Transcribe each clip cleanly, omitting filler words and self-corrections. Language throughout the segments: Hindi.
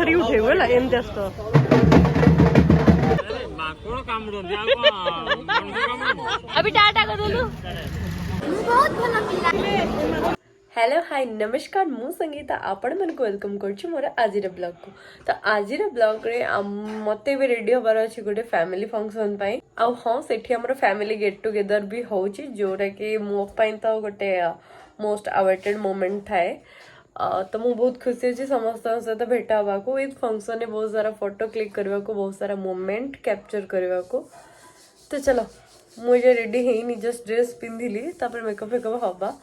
उठेबू है एमती आस अभी टाटा कर दो बहुत भला पिला हेलो हाय नमस्कार मु संगीता आपण मन को वेलकम करछु मोर आजिर ब्लॉग को तो आजिर ब्लॉग रे मते भी रेडी होबार अछि गोटे फैमिली फंक्शन पई आ हां सेठी हमर फैमिली गेट टुगेदर भी होउची जोरा के मो पई तो गोटे मोस्ट अवेटेड मोमेंट थाए तो मु बहुत खुशी अछि समस्त सहित भेटा हवा को इस फंक्शन में बहुत सारा फोटो क्लिक करबा को बहुत सारा मोमेंट कैप्चर करबा को तो चलो मुझे रेडी है जस्ट ड्रेस पिंधिली तापर मेकअप फेकअप हवा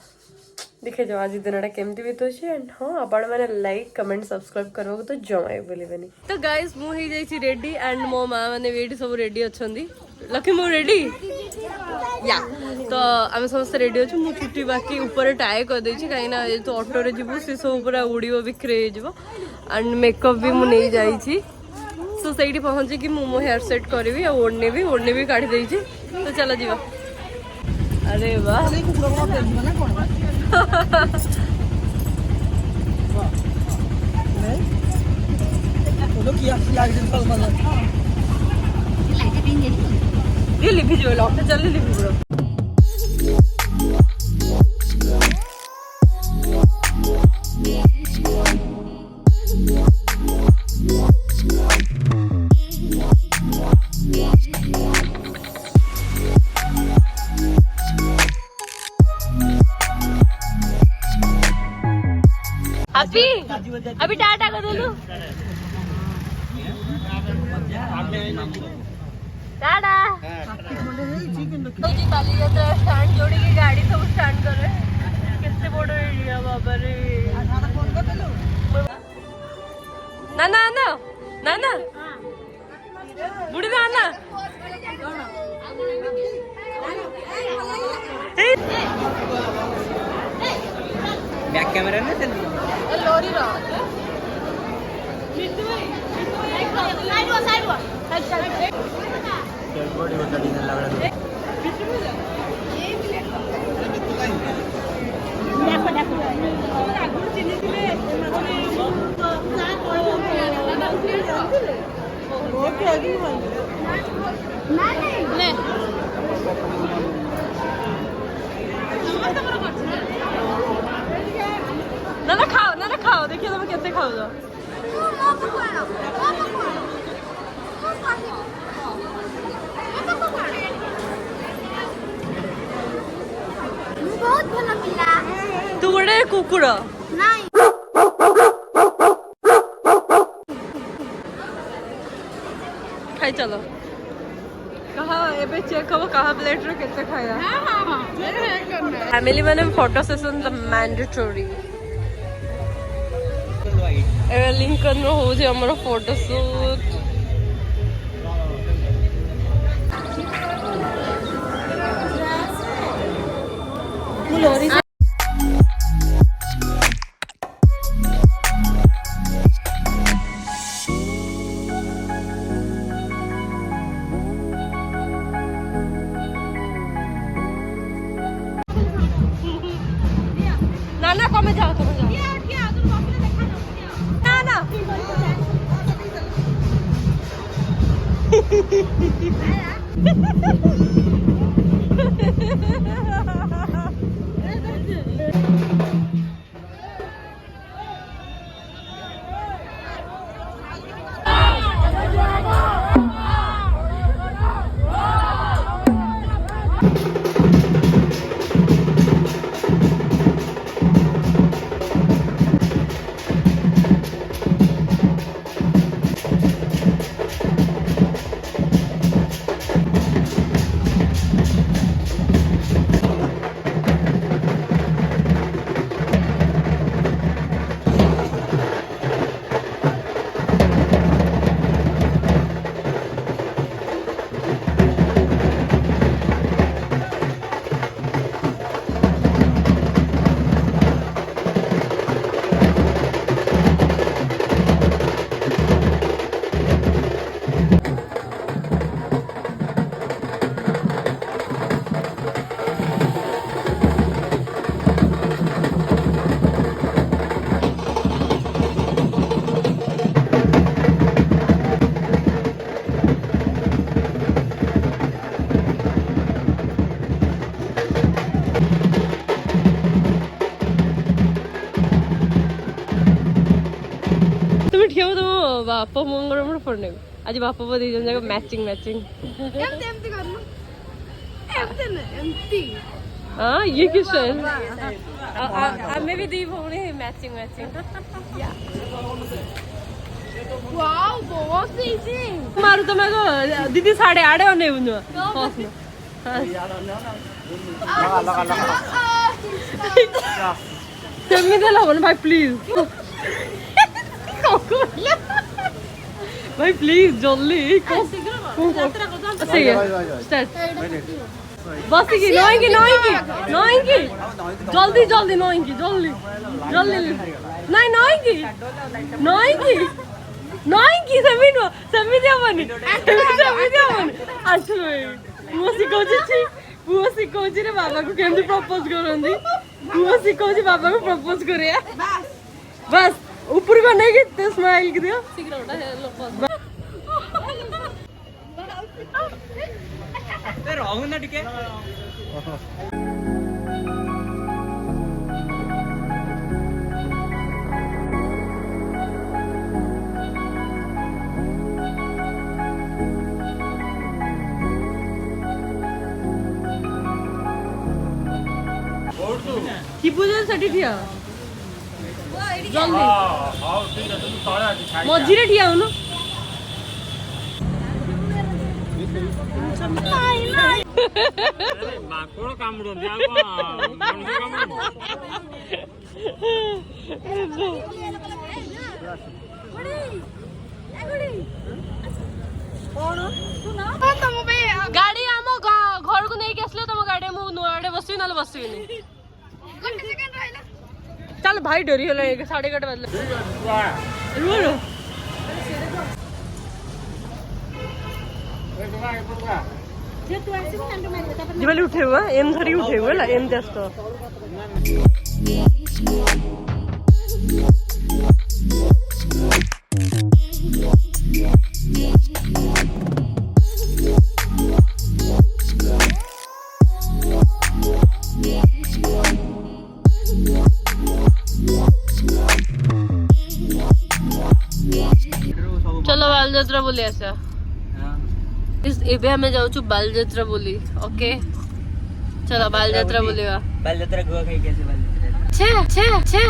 देखे जाओ आज दिन केमती भी तो एंड हाँ आपण मैंने लाइक कमेंट सब्सक्राइब करवा तो जमा बोलेबेनी तो गाइस मु ही जाई रेडी एंड मो माँ मैंने वेट सब रेडी अच्छी लकी मु रेडी या तो आम समस्त रेडी अच्छे मु छुट्टी बाकी ऊपर टाए कर देछि कहीं ना तो ऑटो रे जीवु से सब पूरा उड़ीबो बिखरे जीवो एंड मेकअप भी मु नहीं जाई छी सो सेठी पहुंची कि मु हेयर सेट करबी आ ओढ़ने भी काढी देछि तो चलो जीवा अरे वाह ये लिपि जो लॉक चल लिपि ब्रो अभी टाटा कर दो टाटा स्टैंड जोड़ी की गाड़ी सब स्टैंड कर रहे कितने बड़ एरिया बाबा रे ना ना ना ना ना बुढ़ी ना ना बैक कैमरा ना लोरी रो साइड वो साइड बॉडी बता दी लग रहा है देखो देखो आगुर चिनी दिले ओके आगे ना नहीं ना खाओ देखिए तुम कैसे खाओ जाओ बहुत भला पिला तू गोटे कुकुर नहीं खाई चलो कहा एबे चेक हो कहा प्लेट रे केते खाया हां हां फैमिली माने फोटो सेशन द मैंडेटरी ए लिंकन रो हो जे हमर फोटो शूट लोरी नाना कमे जाओ तुम जाओ ना ना তুমি ଠିଆ ହୁଅ ତମ ବାପ ବୋଉଙ୍କର ମୋର ଫୋନ ନେବି ଆଜି ବାପ ବୋଉ ଦି ଜଣ ଯାକ ମ୍ୟାଚିଂ ମ୍ୟାଚିଂ ଏମିତି କରୁନୁ ଏମିତି हाँ ये किस स्टाइल हमें भी दी भौणी मैचिंग मैचिंग वाओ बहुत इजी मारू तो मैं दीदी साढ़े आड़े होने बुझो सेमी दे लावन भाई प्लीज भाई प्लीज जल्दी सही है स्टार्ट बसिकी नौएंगी नौएंगी नौएंगी जल्दी जल्दी नौएंगी जल्दी जल्दी नहीं नौएंगी नौएंगी नौएंगी सेमी देवनी सेमी देवनी अच्छा मुझे सिखाऊची मुझे सिखाऊची रे बाबा को केमती प्रपोज करंदी मुझे सिखाऊची बाबा को प्रपोज करे बस ऊपर को नहीं कि स्माइल की दियो रंग ना टिके की पूजा साठी ठिया जल्दी मझिरे ठिया हो न माकोड़ कामुड़ो दिया को मनुष्य कामुड़ो गाड़ी आम घर को नहीं आसले तुम गाड़ी मु नुआड़े बसबी ना बसबिनी चल भाई डरी होला 8:30 बजले रुओ रो जिबली उठे हुआ एम धरी उठे हुआ एम जस्ट चलो बालजात्रा बोली आसा ଏବେ ଆମେ ଯାଉଛୁ ବାଲଯାତ୍ରା ବୋଲି ଓକେ ଚलो ବାଲଯାତ୍ରା ବୁଲିବା बालयात्रा गोवा खाई कैसे बालयात्रा ଛେ ଛେ ଛେ